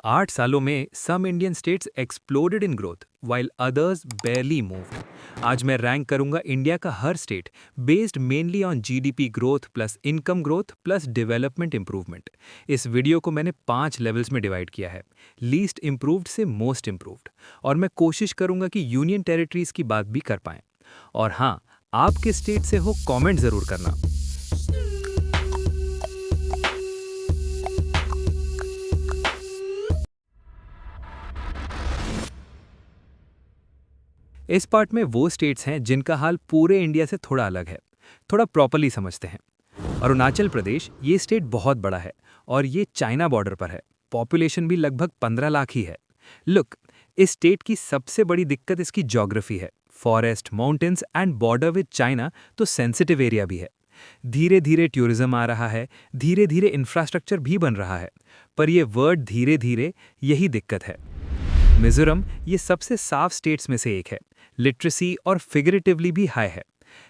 8 सालों में some Indian states exploded in growth while others barely moved। आज मैं रैंक करूंगा इंडिया का हर state based mainly on GDP growth plus income growth plus development improvement. इस वीडियो को मैंने 5 लेवल्स में डिवाइड किया है, लीस्ट इम्प्रूव्ड से मोस्ट इम्प्रूव्ड, और मैं कोशिश करूंगा कि यूनियन टेरिटरीज की बात भी कर पाएं। और हाँ, आप किस स्टेट से हो कमेंट जरूर करना। इस पार्ट में वो स्टेट्स हैं जिनका हाल पूरे इंडिया से थोड़ा अलग है। थोड़ा प्रॉपरली समझते हैं। अरुणाचल प्रदेश, ये स्टेट बहुत बड़ा है और ये चाइना बॉर्डर पर है। पॉपुलेशन भी लगभग 15 लाख ही है। लुक, इस स्टेट की सबसे बड़ी दिक्कत इसकी ज्योग्राफी है। Forest, mountains and border with China, तो सेंसिटिव एरिया भी है। धीरे धीरे टूरिज्म आ रहा है, धीरे धीरे इंफ्रास्ट्रक्चर भी बन रहा है, पर यह वर्ड धीरे धीरे, यही दिक्कत है। मिजोरम, ये सबसे साफ स्टेट्स में से एक है। लिटरेसी और फिगरेटिवली भी हाई है।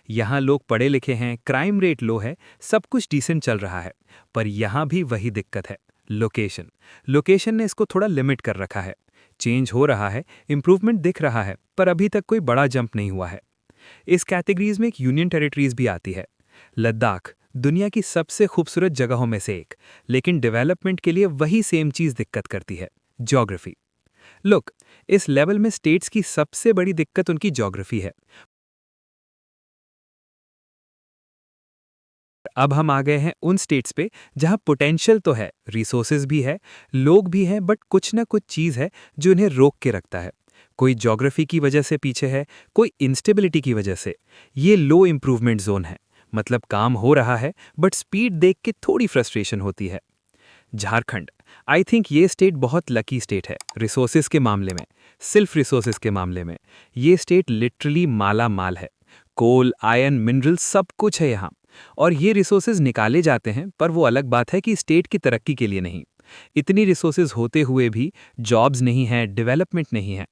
यहाँ लोग पढ़े लिखे हैं, क्राइम रेट लो है, सब कुछ डिसेंट चल रहा है। पर यहाँ भी वही दिक्कत है, लोकेशन। लोकेशन ने इसको थोड़ा लिमिट कर रखा है। चेंज हो रहा है, इंप्रूवमेंट दिख रहा है, पर अभी तक कोई बड़ा जंप नहीं हुआ है। इस कैटेगरीज में एक यूनियन टेरिटरीज भी आती है। लद्दाख, दुनिया की सबसे खूबसूरत जगहों में से एक, लेकिन डेवलपमेंट के लिए वही सेम चीज़ दिक्कत करती है, ज्योग्राफी। लुक, इस लेवल में स्टेट्स की सबसे बड़ी दिक्कत उनकी ज्योग्राफी है। अब हम आ गए हैं उन स्टेट्स पे जहां पोटेंशियल तो है, रिसोर्सेज भी है, लोग भी हैं, बट कुछ ना कुछ चीज़ है जो इन्हें रोक के रखता है। कोई ज्योग्राफी की वजह से पीछे है, कोई इंस्टेबिलिटी की वजह से। ये लो इंप्रूवमेंट जोन है, मतलब काम हो रहा है बट स्पीड देख के थोड़ी फ्रस्ट्रेशन होती है। झारखंड, आई थिंक ये स्टेट बहुत लकी स्टेट है रिसोर्सेज के मामले में, सिर्फ रिसोर्सेज के मामले में। ये स्टेट लिटरली माला माल है। कोल, आयरन, मिनरल सब कुछ है यहाँ। और ये रिसोर्सेज निकाले जाते हैं, पर वो अलग बात है कि स्टेट की तरक्की के लिए नहीं। इतनी रिसोर्सेज होते हुए भी जॉब्स नहीं है, डेवलपमेंट नहीं है।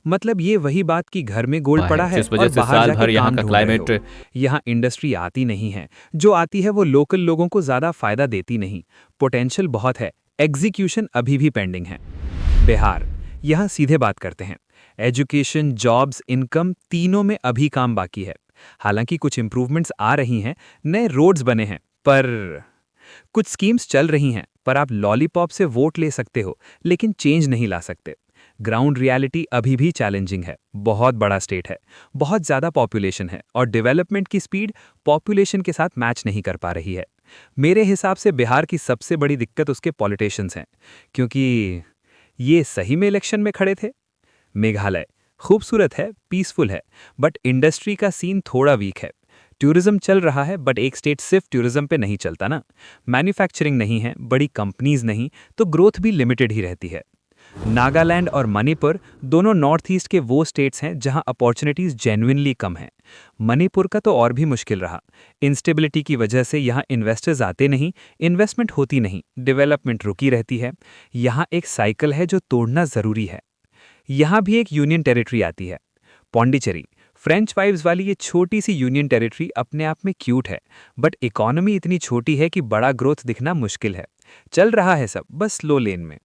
मतलब ये वही बात कि घर में गोल्ड पड़ा है जिस वजह और से बाहर साल जाके भर यहाँ काम का ढूंढ रहे क्लाइमेट हो। यहाँ इंडस्ट्री आती नहीं है, जो आती है वो लोकल लोगों को ज्यादा फायदा देती नहीं। पोटेंशियल बहुत है, एग्जीक्यूशन अभी भी पेंडिंग है। बिहार, यहाँ सीधे बात करते हैं। एजुकेशन, जॉब्स, इनकम, तीनों में अभी काम बाकी है। हालांकि कुछ इंप्रूवमेंट्स आ रही हैं, नए रोड्स बने हैं, पर कुछ स्कीम्स चल रही हैं, पर आप लॉलीपॉप से वोट ले सकते हो लेकिन चेंज नहीं ला सकते। ग्राउंड रियलिटी अभी भी चैलेंजिंग है। बहुत बड़ा स्टेट है, बहुत ज़्यादा पॉपुलेशन है, और डेवलपमेंट की स्पीड पॉपुलेशन के साथ मैच नहीं कर पा रही है। मेरे हिसाब से बिहार की सबसे बड़ी दिक्कत उसके पॉलिटिशियंस हैं, क्योंकि ये सही में इलेक्शन में खड़े थे। मेघालय, खूबसूरत है, पीसफुल है, बट इंडस्ट्री का सीन थोड़ा वीक है। टूरिज्म चल रहा है, बट एक स्टेट सिर्फ टूरिज्म पे नहीं चलता ना। मैन्युफैक्चरिंग नहीं है, बड़ी कंपनीज नहीं, तो ग्रोथ भी लिमिटेड ही रहती है। नागालैंड और मणिपुर दोनों नॉर्थ ईस्ट के वो स्टेट्स हैं जहां अपॉर्चुनिटीज जेन्युइनली कम हैं। मणिपुर का तो और भी मुश्किल रहा। इंस्टेबिलिटी की वजह से यहां इन्वेस्टर्स आते नहीं, इन्वेस्टमेंट होती नहीं, डेवलपमेंट रुकी रहती है। यहां एक साइकिल है जो तोड़ना ज़रूरी है। यहाँ भी एक यूनियन टेरिटरी आती है, पौंडीचेरी। फ्रेंच वाइब्स वाली ये छोटी सी यूनियन टेरिटरी अपने आप में क्यूट है, बट इकोनॉमी इतनी छोटी है कि बड़ा ग्रोथ दिखना मुश्किल है। चल रहा है सब, बस स्लो लेन में।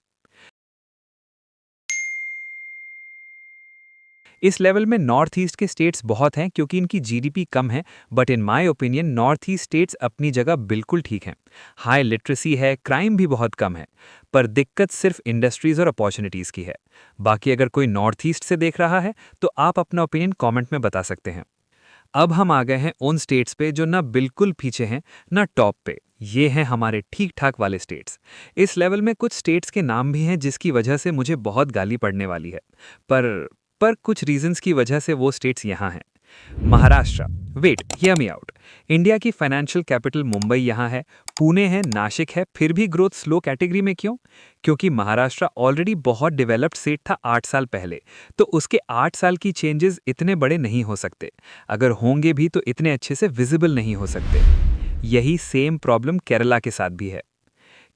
इस लेवल में नॉर्थ ईस्ट के स्टेट्स बहुत हैं क्योंकि इनकी जीडीपी कम है, but in my opinion north east states अपनी जगह बिल्कुल ठीक हैं। हाई लिटरेसी है, क्राइम भी बहुत कम है, पर दिक्कत सिर्फ इंडस्ट्रीज और अपॉर्चुनिटीज़ की है। बाकी अगर कोई नॉर्थ ईस्ट से देख रहा है तो आप अपना ओपिनियन कमेंट में बता सकते हैं। अब हम आ गए हैं उन स्टेट्स पे जो ना बिल्कुल पीछे हैं ना टॉप पे। ये हैं हमारे ठीक ठाक वाले स्टेट्स। इस लेवल में कुछ स्टेट्स के नाम भी हैं जिसकी वजह से मुझे बहुत गाली पड़ने वाली है, पर कुछ रीजंस की वजह से वो स्टेट्स यहाँ हैं। Maharashtra, wait, hear me out. India की फाइनेंशियल कैपिटल मुंबई यहाँ है, पुणे है, नासिक है, फिर भी ग्रोथ स्लो कैटेगरी में क्यों? क्योंकि महाराष्ट्र ऑलरेडी बहुत डेवलप्ड स्टेट था 8 साल पहले, तो उसके 8 साल की चेंजेस इतने बड़े नहीं हो सकते। अगर होंगे भी तो इतने अच्छे से विजिबल नहीं हो सकते। यही सेम प्रॉब्लम केरला के साथ भी है।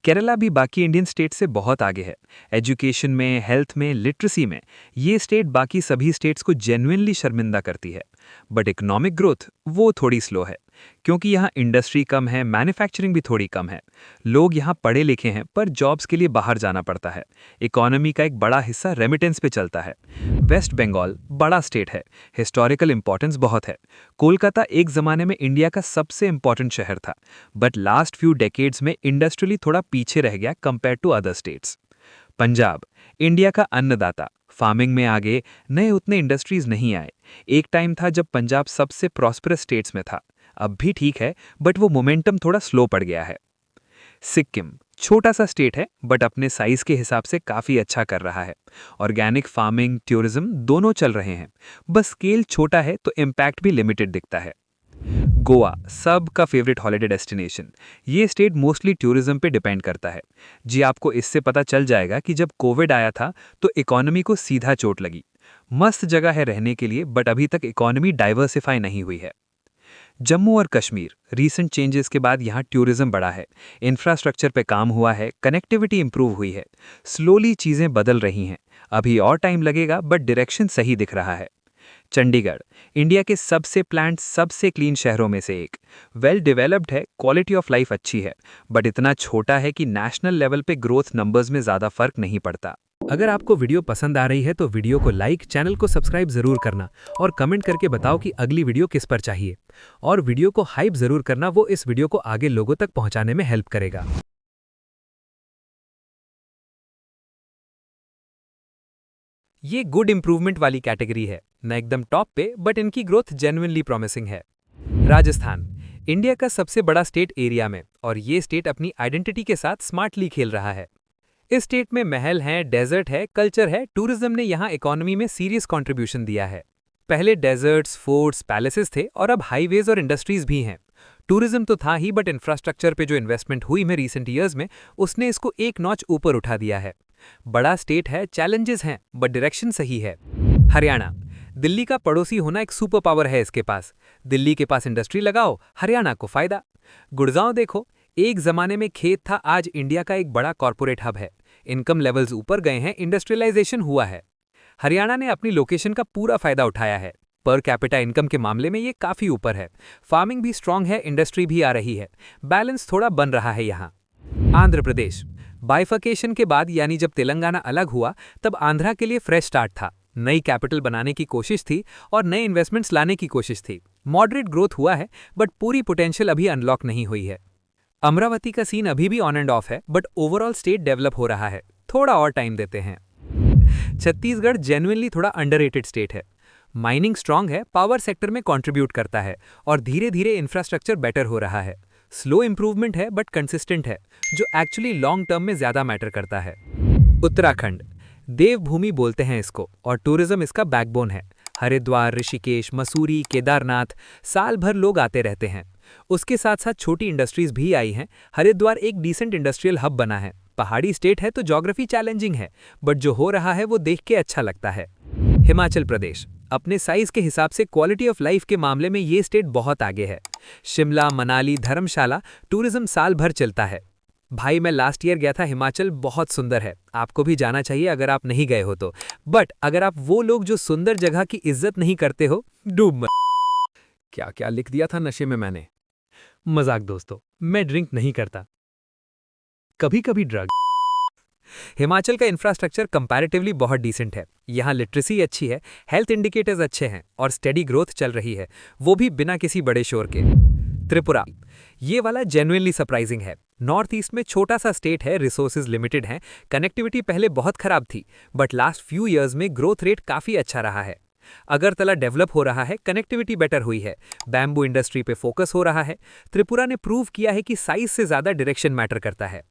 केरला भी बाकी इंडियन स्टेट से बहुत आगे है। एजुकेशन में, हेल्थ में, लिटरेसी में ये स्टेट बाकी सभी स्टेट्स को जेन्युइनली शर्मिंदा करती है। बट इकोनॉमिक ग्रोथ वो थोड़ी स्लो है। क्योंकि यहाँ इंडस्ट्री कम है, मैन्युफैक्चरिंग भी थोड़ी कम है। लोग यहाँ पढ़े लिखे हैं पर जॉब्स के लिए बाहर जाना पड़ता है। इकोनॉमी का एक बड़ा हिस्सा रेमिटेंस पे चलता है। वेस्ट बंगाल बड़ा स्टेट है, हिस्टोरिकल इंपॉर्टेंस बहुत है। कोलकाता एक ज़माने में इंडिया का सबसे इंपॉर्टेंट शहर था, बट लास्ट फ्यू डेकेड्स में इंडस्ट्रियली थोड़ा पीछे रह गया compare to other states. Punjab India का अन्नदाता, फार्मिंग में आगे, नए उतने इंडस्ट्रीज नहीं आए। एक टाइम था जब पंजाब सबसे प्रॉस्परस स्टेट्स में था। अब भी ठीक है, बट वो मोमेंटम थोड़ा स्लो पड़ गया है। सिक्किम छोटा सा स्टेट है, बट अपने साइज के हिसाब से काफ़ी अच्छा कर रहा है। ऑर्गेनिक फार्मिंग, टूरिज्म दोनों चल रहे हैं। बस स्केल छोटा है तो इम्पैक्ट भी लिमिटेड दिखता है। गोवा सबका फेवरेट हॉलिडे डेस्टिनेशन। ये स्टेट मोस्टली टूरिज्म पे डिपेंड करता है। जी आपको इससे पता चल जाएगा कि जब कोविड आया था तो इकोनॉमी को सीधा चोट लगी। मस्त जगह है रहने के लिए, बट अभी तक इकोनॉमी डाइवर्सिफाई नहीं हुई है। जम्मू और कश्मीर रीसेंट चेंजेस के बाद यहाँ टूरिज्म बढ़ा है, इंफ्रास्ट्रक्चर पे काम हुआ है, कनेक्टिविटी इंप्रूव हुई है। स्लोली चीज़ें बदल रही हैं। अभी और टाइम लगेगा, बट डायरेक्शन सही दिख रहा है। चंडीगढ़ इंडिया के सबसे प्लान्ड, सबसे क्लीन शहरों में से एक। वेल डेवलप्ड है, क्वालिटी ऑफ लाइफ अच्छी है, बट इतना छोटा है कि नेशनल लेवल पे ग्रोथ नंबर्स में ज़्यादा फर्क नहीं पड़ता। अगर आपको वीडियो पसंद आ रही है तो वीडियो को लाइक, चैनल को सब्सक्राइब जरूर करना और कमेंट करके बताओ कि अगली वीडियो किस पर चाहिए। और वीडियो को हाइप जरूर करना, वो इस वीडियो को आगे लोगों तक पहुंचाने में हेल्प करेगा। ये गुड इंप्रूवमेंट वाली कैटेगरी है, न एकदम टॉप पे, बट इनकी ग्रोथ जेन्युइनली प्रॉमिसिंग है। राजस्थान इंडिया का सबसे बड़ा स्टेट एरिया में, और ये स्टेट अपनी आइडेंटिटी के साथ स्मार्टली खेल रहा है। इस स्टेट में महल हैं, डेजर्ट है, कल्चर है, टूरिज्म ने यहाँ इकोनॉमी में सीरियस कंट्रीब्यूशन दिया है। पहले डेजर्ट्स, फोर्ट्स, पैलेसेस थे और अब हाईवेज और इंडस्ट्रीज भी हैं। टूरिज्म तो था ही, बट इंफ्रास्ट्रक्चर पे जो इन्वेस्टमेंट हुई में रीसेंट ईयर्स में, उसने इसको एक नॉच ऊपर उठा दिया है। बड़ा स्टेट है, चैलेंजेस हैं, बट डायरेक्शन सही है। हरियाणा दिल्ली का पड़ोसी होना एक सुपर पावर है इसके पास। दिल्ली के पास इंडस्ट्री लगाओ, हरियाणा को फायदा। गुड़गांव देखो, एक जमाने में खेत था, आज इंडिया का एक बड़ा कॉर्पोरेट हब है। इनकम लेवल्स ऊपर गए हैं, इंडस्ट्रियलाइजेशन हुआ है। हरियाणा ने अपनी लोकेशन का पूरा फायदा उठाया है। पर कैपिटा इनकम के मामले में ये काफी ऊपर है। फार्मिंग भी स्ट्रांग है, इंडस्ट्री भी आ रही है। बैलेंस थोड़ा बन रहा है यहाँ। आंध्र प्रदेश बाइफर्केशन के बाद, यानी जब तेलंगाना अलग हुआ, तब आंध्रा के लिए फ्रेश स्टार्ट था। नई कैपिटल बनाने की कोशिश थी और नए इन्वेस्टमेंट्स लाने की कोशिश थी। मॉडरेट ग्रोथ हुआ है, बट पूरी पोटेंशियल अभी अनलॉक नहीं हुई है। अमरावती का सीन अभी भी ऑन एंड ऑफ है, बट ओवरऑल स्टेट डेवलप हो रहा है। थोड़ा और टाइम देते हैं। छत्तीसगढ़ जेन्युइनली थोड़ा अंडररेटेड स्टेट है। माइनिंग स्ट्रांग है, पावर सेक्टर में कंट्रीब्यूट करता है और धीरे धीरे इंफ्रास्ट्रक्चर बेटर हो रहा है। स्लो इंप्रूवमेंट है, बट कंसिस्टेंट है, जो एक्चुअली लॉन्ग टर्म में ज्यादा मैटर करता है। उत्तराखंड देवभूमि बोलते हैं इसको, और टूरिज्म इसका बैकबोन है। हरिद्वार, ऋषिकेश, मसूरी, केदारनाथ, साल भर लोग आते रहते हैं। उसके साथ साथ छोटी इंडस्ट्रीज भी आई हैं। हरिद्वार एक डिसेंट इंडस्ट्रियल हब बना है। पहाड़ी स्टेट है तो ज्योग्राफी चैलेंजिंग है, बट जो हो रहा है वो देख के अच्छा लगता है। हिमाचल प्रदेश अपने साइज के हिसाब से क्वालिटी ऑफ लाइफ के मामले में ये स्टेट बहुत आगे है। शिमला, मनाली, धर्मशाला, टूरिज्म साल भर चलता है। भाई मैं लास्ट ईयर गया था हिमाचल, बहुत सुंदर है। आपको भी जाना चाहिए अगर आप नहीं गए हो तो। बट अगर आप वो लोग जो सुंदर जगह की इज्जत नहीं करते हो, डूब मत। क्या क्या लिख दिया था नशे में मैंने। मजाक दोस्तों, मैं ड्रिंक नहीं करता, कभी कभी ड्रग। हिमाचल का इंफ्रास्ट्रक्चर कंपैरेटिवली बहुत डिसेंट है। यहाँ लिटरेसी अच्छी है, हेल्थ इंडिकेटर्स अच्छे हैं और स्टेडी ग्रोथ चल रही है, वो भी बिना किसी बड़े शोर के। त्रिपुरा ये वाला जेन्युइनली सरप्राइजिंग है। नॉर्थ ईस्ट में छोटा सा स्टेट है, रिसोर्सेज लिमिटेड हैं, कनेक्टिविटी पहले बहुत खराब थी, बट लास्ट फ्यू ईयर्स में ग्रोथ रेट काफी अच्छा रहा है। अगरतला डेवलप हो रहा है, कनेक्टिविटी बेटर हुई है, बैम्बू इंडस्ट्री पे फोकस हो रहा है। त्रिपुरा ने प्रूव किया है कि साइज से ज्यादा डायरेक्शन मैटर करता है।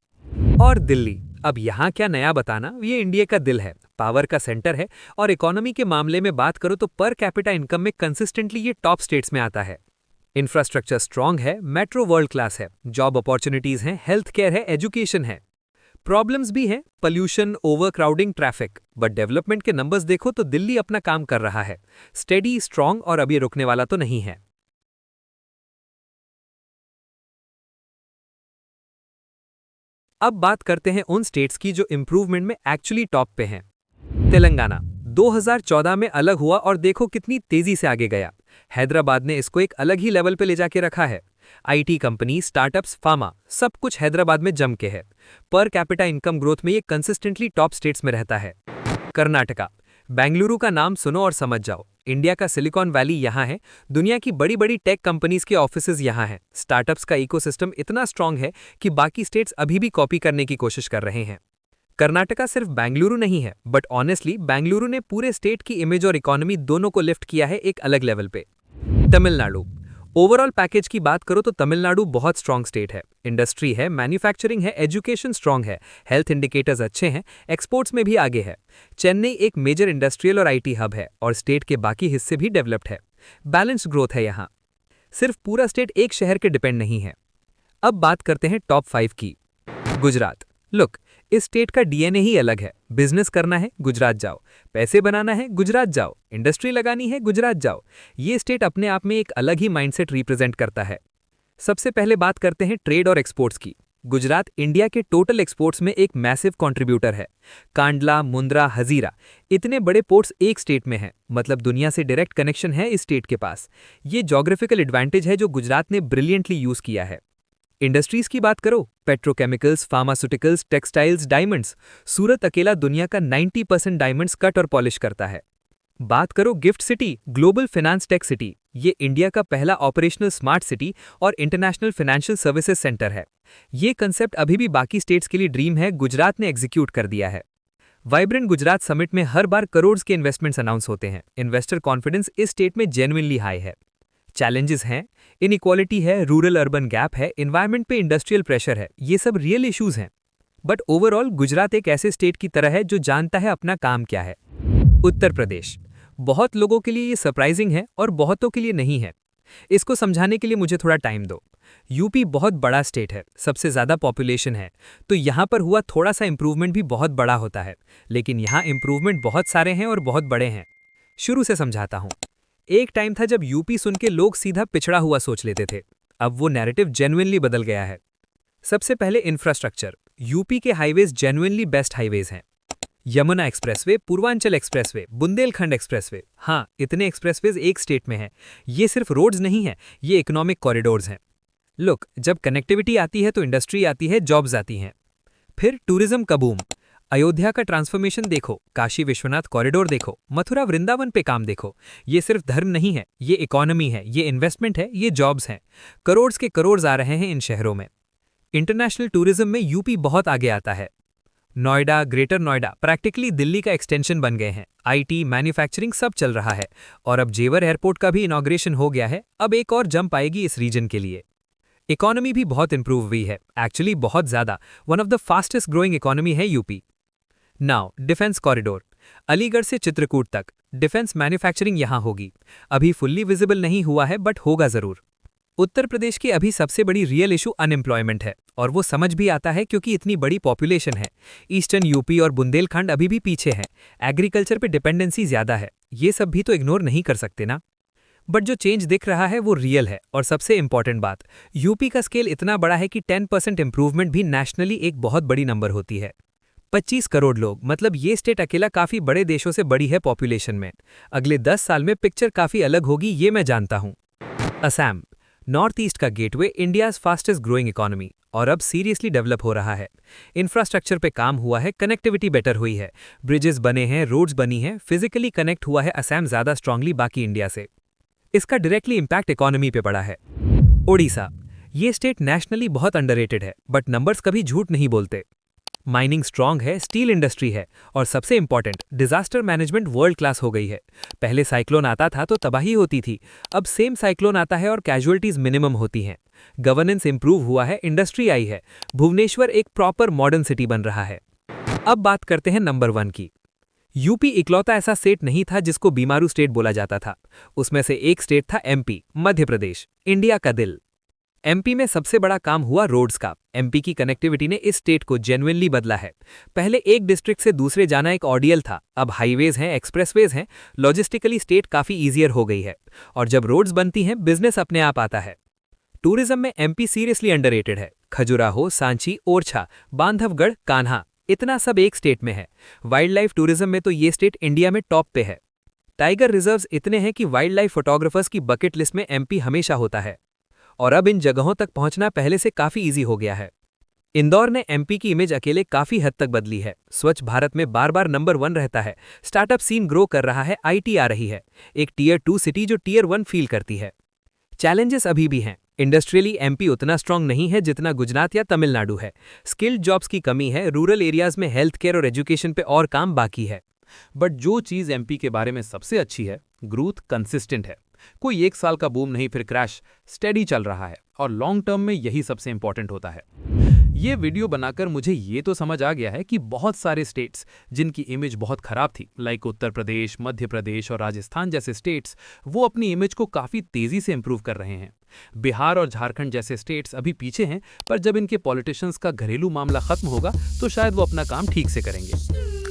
और दिल्ली, अब यहाँ क्या नया बताना, ये इंडिया का दिल है, पावर का सेंटर है, और इकोनॉमी के मामले में बात करो तो पर कैपिटा इनकम में कंसिस्टेंटली ये टॉप स्टेट्स में आता है। इंफ्रास्ट्रक्चर स्ट्रांग है, मेट्रो वर्ल्ड क्लास है, जॉब अपॉर्चुनिटीज हैं, हेल्थ केयर है, एजुकेशन है। प्रॉब्लम्स भी हैं, pollution, overcrowding, traffic, but development के नंबर्स देखो तो दिल्ली अपना काम कर रहा है। स्टेडी, स्ट्रांग और अब ये रुकने वाला तो नहीं है। अब बात करते हैं उन स्टेट्स की जो इंप्रूवमेंट में एक्चुअली टॉप पे हैं। तेलंगाना 2014 में अलग हुआ और देखो कितनी तेजी से आगे गया। हैदराबाद ने इसको एक अलग ही लेवल पे ले जाके रखा है। आईटी कंपनी, स्टार्टअप्स, फार्मा, सब कुछ हैदराबाद में जम के है। पर कैपिटा इनकम ग्रोथ में ये कंसिस्टेंटली टॉप स्टेट्स में रहता है। कर्नाटका, बेंगलुरु का नाम सुनो और समझ जाओ। इंडिया का सिलिकॉन वैली यहाँ है, दुनिया की बड़ी बड़ी टेक कंपनीज के ऑफिसेज यहाँ हैं, स्टार्टअप्स का इकोसिस्टम इतना स्ट्रांग है कि बाकी स्टेट्स अभी भी कॉपी करने की कोशिश कर रहे हैं। कर्नाटका सिर्फ बेंगलुरु नहीं है, बट ऑनेस्टली बेंगलुरु ने पूरे स्टेट की इमेज और इकोनॉमी दोनों को लिफ्ट किया है एक अलग लेवल पे। तमिलनाडु, ओवरऑल पैकेज की बात करो तो तमिलनाडु बहुत स्ट्रांग स्टेट है। इंडस्ट्री है, मैन्युफैक्चरिंग है, एजुकेशन स्ट्रांग है, हेल्थ इंडिकेटर्स अच्छे हैं, एक्सपोर्ट्स में भी आगे है। चेन्नई एक मेजर इंडस्ट्रियल और आईटी हब है और स्टेट के बाकी हिस्से भी डेवलप्ड है। बैलेंस्ड ग्रोथ है यहाँ, सिर्फ पूरा स्टेट एक शहर के डिपेंड नहीं है। अब बात करते हैं टॉप 5 की। गुजरात, लुक, इस स्टेट का डीएनए ही अलग है। बिजनेस करना है, गुजरात जाओ। पैसे बनाना है, गुजरात जाओ। इंडस्ट्री लगानी है, गुजरात जाओ। ये स्टेट अपने आप में एक अलग ही माइंडसेट रिप्रेजेंट करता है। सबसे पहले बात करते हैं ट्रेड और एक्सपोर्ट्स की। गुजरात इंडिया के टोटल एक्सपोर्ट्स में एक मैसिव कंट्रीब्यूटर है। कांडला, मुंद्रा, हजीरा, इतने बड़े पोर्ट्स एक स्टेट में हैं, मतलब दुनिया से डायरेक्ट कनेक्शन है इस स्टेट के पास। ये ज्योग्राफिकल एडवांटेज है जो गुजरात ने ब्रिलियंटली यूज किया है। इंडस्ट्रीज की बात करो, पेट्रोकेमिकल्स, फार्मास्यूटिकल्स, टेक्सटाइल्स, डायमंड्स, सूरत अकेला दुनिया का 90% डायमंड्स कट और पॉलिश करता है। बात करो gift city, global finance tech city, ये इंडिया का पहला ऑपरेशनल स्मार्ट सिटी और इंटरनेशनल फाइनेंशियल सर्विसेज सेंटर है। ये कंसेप्ट अभी भी बाकी स्टेट्स के लिए ड्रीम है, गुजरात ने एग्जीक्यूट कर दिया है। वाइब्रेंट गुजरात समिट में हर बार करोड़ के इन्वेस्टमेंट्स अनाउंस होते हैं। इन्वेस्टर कॉन्फिडेंस इस स्टेट में जेन्युइनली हाई है। चैलेंजेस हैं, इनइक्वालिटी है, रूरल अर्बन गैप है, एनवायरनमेंट पे इंडस्ट्रियल प्रेशर है, ये सब रियल इश्यूज हैं। बट ओवरऑल गुजरात एक ऐसे स्टेट की तरह है जो जानता है अपना काम क्या है। उत्तर प्रदेश, बहुत लोगों के लिए ये सरप्राइजिंग है और बहुतों के लिए नहीं है। इसको समझाने के लिए मुझे थोड़ा टाइम दो। यूपी बहुत बड़ा स्टेट है, सबसे ज्यादा पॉपुलेशन है, तो यहाँ पर हुआ थोड़ा सा इंप्रूवमेंट भी बहुत बड़ा होता है, लेकिन यहाँ इंप्रूवमेंट बहुत सारे हैं और बहुत बड़े हैं। शुरू से समझाता हूँ। एक टाइम था जब यूपी सुन के लोग सीधा पिछड़ा हुआ सोच लेते थे। अब वो नैरेटिव जेन्युइनली बदल गया है। सबसे पहले इंफ्रास्ट्रक्चर, यूपी के हाईवेज जेन्युइनली बेस्ट हाईवेज हैं। Yamuna expressway, Purvanchal expressway, Bundelkhand expressway, हाँ, इतने एक्सप्रेसवेज एक स्टेट में हैं। ये सिर्फ रोड्स नहीं हैं, ये इकोनॉमिक कॉरिडोर्स हैं। लुक, जब कनेक्टिविटी आती है तो इंडस्ट्री आती है, जॉब्स आती हैं। फिर टूरिज्म का बूम, अयोध्या का ट्रांसफॉर्मेशन देखो, काशी विश्वनाथ कॉरिडोर देखो, मथुरा वृंदावन पे काम देखो। ये सिर्फ धर्म नहीं है, ये इकोनॉमी है, ये इन्वेस्टमेंट है, ये जॉब्स हैं। करोड़ के करोड़ आ रहे हैं इन शहरों में। इंटरनेशनल टूरिज्म में यूपी बहुत आगे आता है। नोएडा, ग्रेटर नोएडा प्रैक्टिकली दिल्ली का एक्सटेंशन बन गए हैं। आईटी, मैन्युफैक्चरिंग सब चल रहा है और अब जेवर एयरपोर्ट का भी इनॉग्रेशन हो गया है। अब एक और जंप आएगी इस रीजन के लिए। इकोनॉमी भी बहुत इंप्रूव हुई है, एक्चुअली बहुत ज्यादा। One of the fastest growing economy है UP. Now defence corridor, Aligarh से चित्रकूट तक डिफेंस मैन्युफैक्चरिंग यहां होगी। अभी फुल्ली विजिबल नहीं हुआ है, बट होगा जरूर। उत्तर प्रदेश की अभी सबसे बड़ी रियल इशू अनएम्प्लॉयमेंट है और वो समझ भी आता है क्योंकि इतनी बड़ी पॉपुलेशन है। ईस्टर्न यूपी और बुंदेलखंड अभी भी पीछे हैं, एग्रीकल्चर पे डिपेंडेंसी ज्यादा है। ये सब भी तो इग्नोर नहीं कर सकते ना। बट जो चेंज दिख रहा है वो रियल है और सबसे इंपॉर्टेंट बात, यूपी का स्केल इतना बड़ा है कि 10% इंप्रूवमेंट भी नेशनली एक बहुत बड़ी नंबर होती है। 25 करोड़ लोग, मतलब ये स्टेट अकेला काफी बड़े देशों से बड़ी है पॉपुलेशन में। अगले 10 साल में पिक्चर काफी अलग होगी, ये मैं जानता हूं। असम, नॉर्थ ईस्ट का gateway, India's fastest growing economy, और अब सीरियसली डेवलप हो रहा है। इंफ्रास्ट्रक्चर पे काम हुआ है, कनेक्टिविटी बेटर हुई है, ब्रिजेस बने हैं, रोड्स बनी हैं, फिजिकली कनेक्ट हुआ है असम ज्यादा स्ट्रांगली बाकी इंडिया से। इसका डायरेक्टली इंपैक्ट इकोनॉमी पे पड़ा है। ओडिशा, ये स्टेट नेशनली बहुत अंडररेटेड है, बट नंबर्स कभी झूठ नहीं बोलते। माइनिंग स्ट्रांग है, स्टील इंडस्ट्री है और सबसे important, disaster management world class हो गई है। पहले साइक्लोन आता था तो तबाही होती थी, अब सेम साइक्लोन आता है और कैजुअलिटीज मिनिमम होती हैं। गवर्नेंस इंप्रूव हुआ है, इंडस्ट्री आई है, भुवनेश्वर एक प्रॉपर मॉडर्न सिटी बन रहा है। अब बात करते हैं नंबर 1 की। यूपी इकलौता ऐसा स्टेट नहीं था जिसको बीमारू स्टेट बोला जाता था। उसमें से एक स्टेट था एमपी, मध्य प्रदेश, इंडिया का दिल। एमपी में सबसे बड़ा काम हुआ रोड्स का। एमपी की कनेक्टिविटी ने इस स्टेट को जेन्युइनली बदला है। पहले एक डिस्ट्रिक्ट से दूसरे जाना एक ऑर्डियल था, अब हाईवेज हैं, एक्सप्रेसवेज हैं, लॉजिस्टिकली स्टेट काफी ईजियर हो गई है। और जब रोड्स बनती हैं, बिजनेस अपने आप आता है। टूरिज्म में एमपी सीरियसली अंडररेटेड है। खजुराहो, सांची, ओरछा, बांधवगढ़, कान्हा, इतना सब एक स्टेट में है। वाइल्ड लाइफ टूरिज्म में तो ये स्टेट इंडिया में टॉप पे है। टाइगर रिजर्व्स इतने हैं कि वाइल्ड लाइफ फोटोग्राफर्स की बकेट लिस्ट में एमपी हमेशा होता है। और अब इन जगहों तक पहुंचना पहले से काफी इजी हो गया है। इंदौर ने एमपी की इमेज अकेले काफी हद तक बदली है। स्वच्छ भारत में बार बार नंबर 1 रहता है। स्टार्टअप सीन ग्रो कर रहा है, आईटी आ रही है। एक टीयर 2 सिटी जो टीयर 1 फील करती है। चैलेंजेस अभी भी हैं। इंडस्ट्रियली एमपी उतना स्ट्रांग नहीं है जितना गुजरात या तमिलनाडु है। स्किल्ड जॉब्स की कमी है। रूरल एरियाज में हेल्थ केयर और एजुकेशन पे और काम बाकी है। बट जो चीज़ एमपी के बारे में सबसे अच्छी है, ग्रोथ कंसिस्टेंट है। कोई एक साल का बूम नहीं फिर क्रैश, स्टेडी चल रहा है और लॉन्ग टर्म में यही सबसे इंपॉर्टेंट होता है। ये वीडियो बनाकर मुझे ये तो समझ आ गया है कि बहुत सारे स्टेट्स जिनकी इमेज बहुत खराब थी, लाइक उत्तर प्रदेश, मध्य प्रदेश और राजस्थान जैसे स्टेट्स, वो अपनी इमेज को काफ़ी तेज़ी से इंप्रूव कर रहे हैं। बिहार और झारखंड जैसे स्टेट्स अभी पीछे हैं, पर जब इनके पॉलिटिशियंस का घरेलू मामला खत्म होगा तो शायद वो अपना काम ठीक से करेंगे।